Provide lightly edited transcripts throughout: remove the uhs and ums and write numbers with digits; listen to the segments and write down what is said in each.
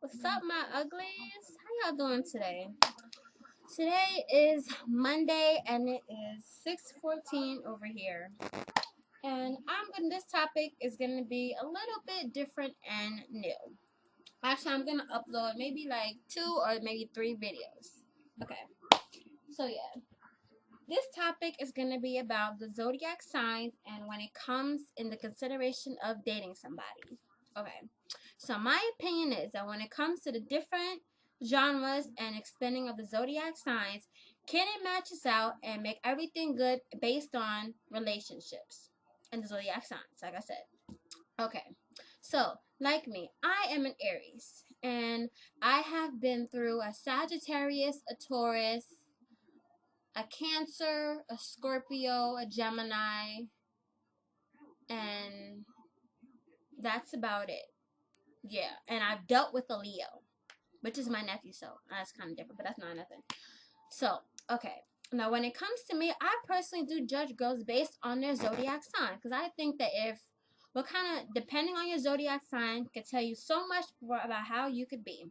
What's up, my uglies? How y'all doing today? Today is Monday and it is 6:14 over here. And this topic is gonna be a little bit different and new. Actually, I'm gonna upload maybe like 2 or maybe 3 videos. Okay. So yeah. This topic is gonna be about the zodiac signs and when it comes in the consideration of dating somebody. Okay. So my opinion is that when it comes to the different genres and explaining of the zodiac signs, can it match us out and make everything good based on relationships and the zodiac signs, like I said. Okay. So, like me, I am an Aries and I have been through a Sagittarius, a Taurus, a Cancer, a Scorpio, a Gemini, and that's about it. Yeah, and I've dealt with a Leo, which is my nephew, so that's kind of different, but that's not nothing. So, okay. Now, when it comes to me, I personally do judge girls based on their zodiac sign, because I think that depending on your zodiac sign, can tell you so much about how you could be.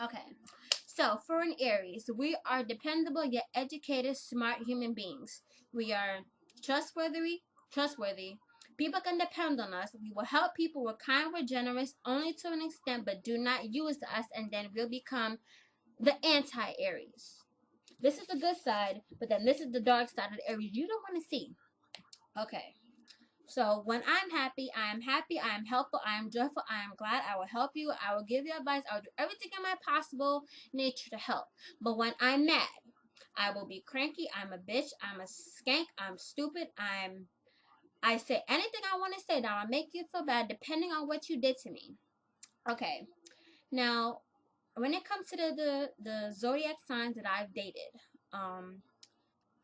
Okay. So, for an Aries, we are dependable yet educated, smart human beings. We are trustworthy. People can depend on us. We will help people. We're kind, we're generous, only to an extent, but do not use us, and then we'll become the anti-Aries. This is the good side, but then this is the dark side of the Aries you don't want to see. Okay. So when I'm happy, I am happy, I am helpful, I am joyful, I am glad, I will help you, I will give you advice, I will do everything in my possible nature to help. But when I'm mad, I will be cranky, I'm a bitch, I'm a skank, I'm stupid, I say anything I want to say that will make you feel bad depending on what you did to me. Okay. Now, when it comes to the zodiac signs that I've dated,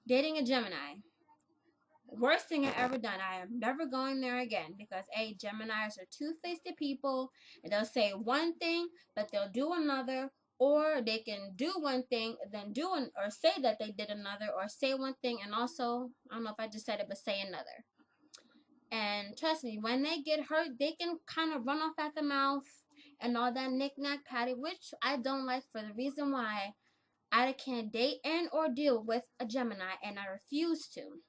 dating a Gemini, worst thing I ever done. I am never going there again because Geminis are two-faced people, and they'll say one thing but they'll do another, or they can do one thing then or say that they did another, or say one thing and also, I don't know if I just said it, but say another. And trust me, when they get hurt, they can kind of run off at the mouth and all that knick-knack patty, which I don't like, for the reason why I can't date and or deal with a Gemini, and I refuse to.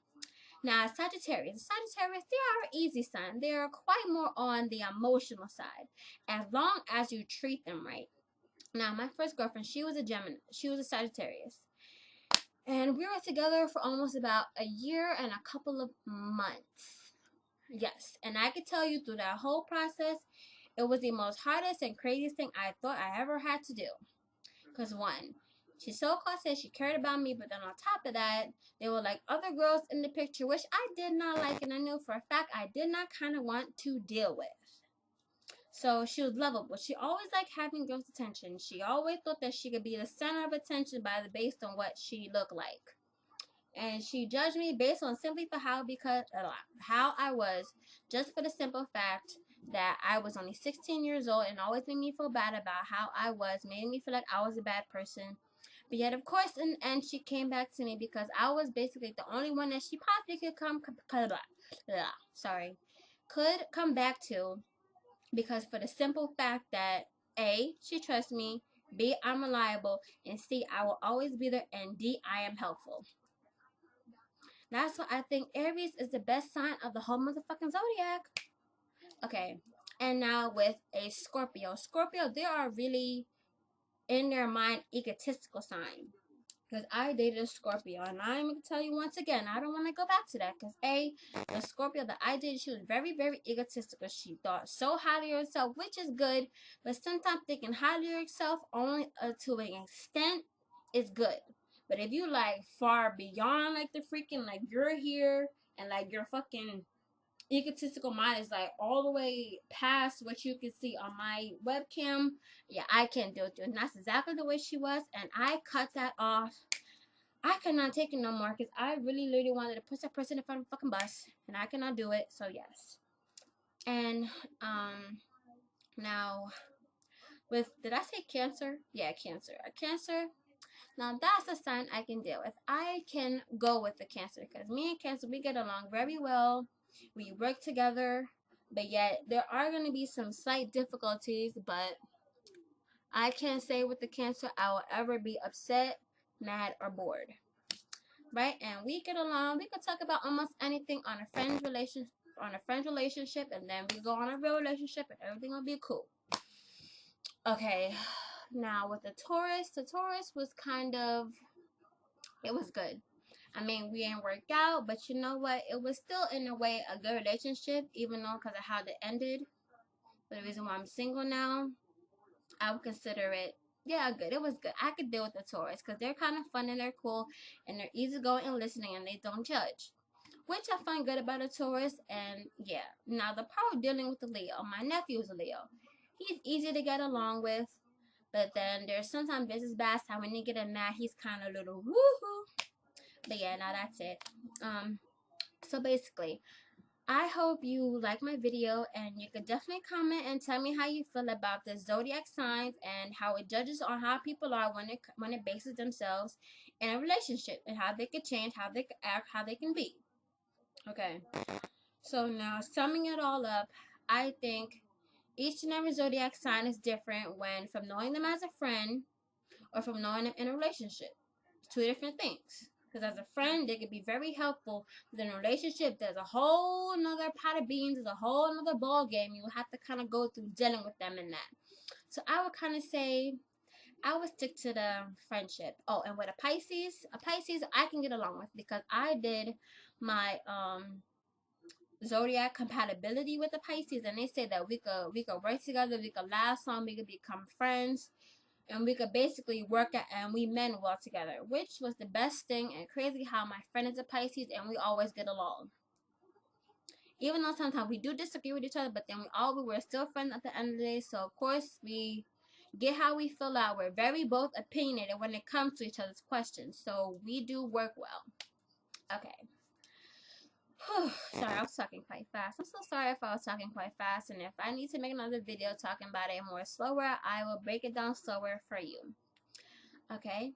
Now, Sagittarius, they are an easy sign. They are quite more on the emotional side, as long as you treat them right. Now, my first girlfriend, she was a Gemini. She was a Sagittarius. And we were together for almost about a year and a couple of months. Yes, and I could tell you through that whole process, it was the most hardest and craziest thing I thought I ever had to do. Because one, she so-called said she cared about me, but then on top of that, there were like other girls in the picture, which I did not like, and I knew for a fact I did not kind of want to deal with. So she was lovable. She always liked having girls' attention. She always thought that she could be the center of attention based on what she looked like. And she judged me based on simply for how I was, just for the simple fact that I was only 16 years old, and always made me feel bad about how I was, made me feel like I was a bad person. But yet, of course, in the end, she came back to me because I was basically the only one that she possibly could could come back to, because for the simple fact that A, she trusts me, B, I'm reliable, and C, I will always be there, and D, I am helpful. That's why I think Aries is the best sign of the whole motherfucking zodiac. Okay, and now with a Scorpio. Scorpio, they are really, in their mind, egotistical sign. Because I dated a Scorpio, and I'm going to tell you once again, I don't want to go back to that. Because the Scorpio that I dated, she was very, very egotistical. She thought so highly of herself, which is good. But sometimes thinking highly of yourself only to an extent is good. But if you like far beyond like the freaking, like you're here and like your fucking egotistical mind is like all the way past what you can see on my webcam, yeah, I can't do it. And that's exactly the way she was, and I cut that off. I cannot take it no more because I really literally wanted to push that person in front of the fucking bus, and I cannot do it. So yes. And now did I say Cancer? Yeah, Cancer. A Cancer. Now that's a sign I can deal with. I can go with the Cancer because me and Cancer, we get along very well. We work together, but yet there are going to be some slight difficulties, but I can't say with the Cancer I will ever be upset, mad, or bored. Right? And we get along. We can talk about almost anything on a friend's relationship, and then we go on a real relationship, and everything will be cool. Okay. Now with the Taurus was kind of, it was good. I mean, we ain't worked out, but you know what? It was still in a way a good relationship, even though because of how it ended. But the reason why I'm single now, I would consider it, yeah, good. It was good. I could deal with the Taurus because they're kind of fun and they're cool and they're easygoing and listening and they don't judge, which I find good about a Taurus. And yeah, now the part of dealing with the Leo, my nephew is a Leo. He's easy to get along with, but then there's sometimes business bad time when you get him mad, he's kind of a little woohoo. But yeah, now that's it. So basically, I hope you like my video, and you could definitely comment and tell me how you feel about the zodiac signs and how it judges on how people are when it bases themselves in a relationship and how they could change, how they could act, how they can be. Okay. So now summing it all up, I think each and every zodiac sign is different when from knowing them as a friend or from knowing them in a relationship. It's two different things. Because as a friend, they could be very helpful. But in a relationship, there's a whole nother pot of beans. There's a whole nother ball game. You have to kind of go through dealing with them in that. So I would kind of say I would stick to the friendship. Oh, and with a Pisces I can get along with because I did my zodiac compatibility with the Pisces, and they say that we could work together, we could last long, we could become friends, and we could basically work at, and we men well together, which was the best thing. And crazy how my friend is a Pisces and we always get along, even though sometimes we do disagree with each other, but then we're still friends at the end of the day. So of course we get how we feel out. We're very both opinionated when it comes to each other's questions, so we do work well. Okay. Sorry, I was talking quite fast. I'm so sorry if I was talking quite fast, and if I need to make another video talking about it more slower, I will break it down slower for you. Okay,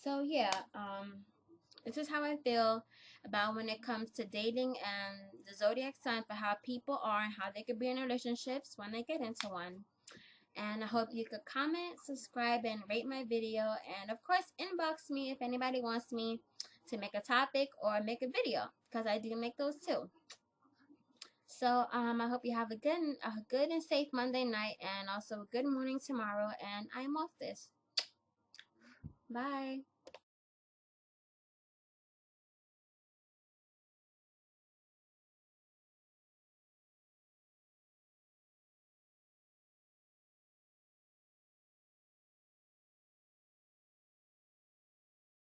so yeah, this is how I feel about when it comes to dating and the zodiac sign for how people are and how they could be in relationships when they get into one. And I hope you could comment, subscribe, and rate my video, and of course inbox me if anybody wants me to make a topic or make a video, because I do make those too. So I hope you have a good and safe Monday night, and also a good morning tomorrow, and I'm off this. Bye.